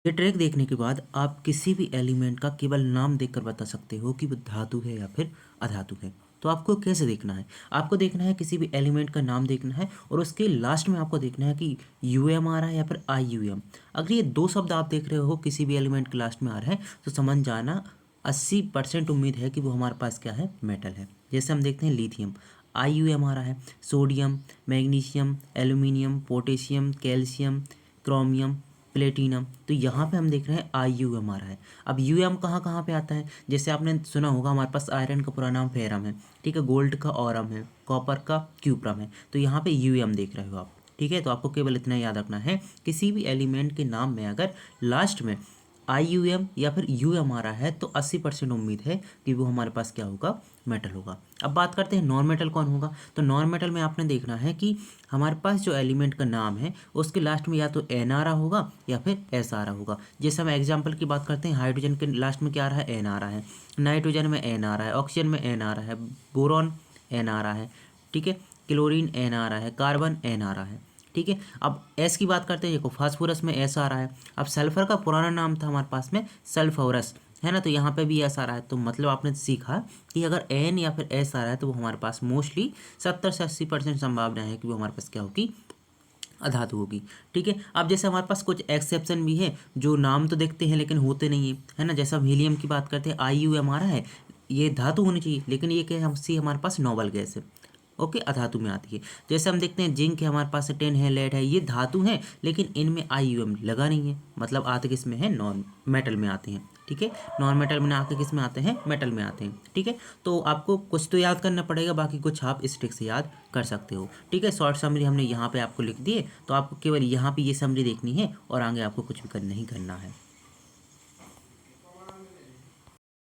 ये ट्रैक देखने के बाद आप किसी भी एलिमेंट का केवल नाम देखकर बता सकते हो कि वो धातु है या फिर अधातु है। तो आपको कैसे देखना है? आपको देखना है किसी भी एलिमेंट का नाम देखना है और उसके लास्ट में आपको देखना है कि यूएम आ रहा है या फिर आई यूएम। अगर ये दो शब्द आप देख रहे हो किसी भी एलिमेंट के लास्ट में आ रहे हैं तो समझ जाना 80% उम्मीद है कि वो हमारे पास क्या है, मेटल है। जैसे हम देखते हैं लिथियम, आई यूएम आ रहा है। Sodium, magnesium, aluminium, potassium, calcium, chromium, platinum, तो यहाँ पे हम देख रहे हैं आई यू एम आ रहा है। अब यू एम कहाँ कहाँ पे आता है? जैसे आपने सुना होगा हमारे पास आयरन का पूरा नाम फेरम है, ठीक है, गोल्ड का ऑरम है, कॉपर का क्यूप्रम है, तो यहाँ पे यू एम देख रहे हो आप। ठीक है, तो आपको केवल इतना याद रखना है, किसी भी एलिमेंट के नाम में अगर लास्ट में आई यू एम या फिर यू एम आ रहा है तो 80% उम्मीद है कि वो हमारे पास क्या होगा, मेटल होगा। अब बात करते हैं नॉन मेटल कौन होगा। तो नॉन मेटल में आपने देखना है कि हमारे पास जो एलिमेंट का नाम है उसके लास्ट में या तो एन आ रहा होगा या फिर एस आ रहा होगा। जैसे हम एग्जांपल की बात करते हैं, हाइड्रोजन के लास्ट में क्या आ रहा है, एन आ रहा है, नाइट्रोजन में एन आ रहा है, ऑक्सीजन में एन आ रहा है, बोरॉन एन आ रहा है, ठीक है, क्लोरीन एन आ रहा है, कार्बन एन आ रहा है। ठीक है, अब एस की बात करते हैं, देखो फास्फोरस में एस आ रहा है। अब सल्फर का पुराना नाम था हमारे पास में सल्फोरस, है ना, तो यहाँ पे भी एस आ रहा है। तो मतलब आपने सीखा कि अगर एन या फिर एस आ रहा है तो वो हमारे पास मोस्टली 70 से 80% संभावना है कि वो हमारे पास क्या होगी, अधातु होगी। ठीक है, अब जैसे हमारे पास कुछ एक्सेप्शन भी है जो नाम तो देखते हैं लेकिन होते नहीं है, है ना। जैसे हम हीलियम की बात करते हैं, आई यू एम आ रहा है, ये धातु होनी चाहिए लेकिन ये क्या है, सी हमारे पास नोबल गैस है, ओके, अधातु में आती है। जैसे हम देखते हैं जिंक है हमारे पास, टेन है, लेड है, ये धातु हैं लेकिन इनमें आई यू एम लगा नहीं है, मतलब आते किस में है, नॉन मेटल में आते हैं। ठीक है, नॉन मेटल में आके किस में आते हैं, मेटल में आते हैं। ठीक है, तो आपको कुछ तो याद करना पड़ेगा, बाकी कुछ आप इस ट्रिक से याद कर सकते हो। ठीक है, शॉर्ट समरी हमने यहाँ पे आपको लिख दिए, तो आपको केवल यहाँ पे ये समरी देखनी है और आगे आपको कुछ भी नहीं करना है।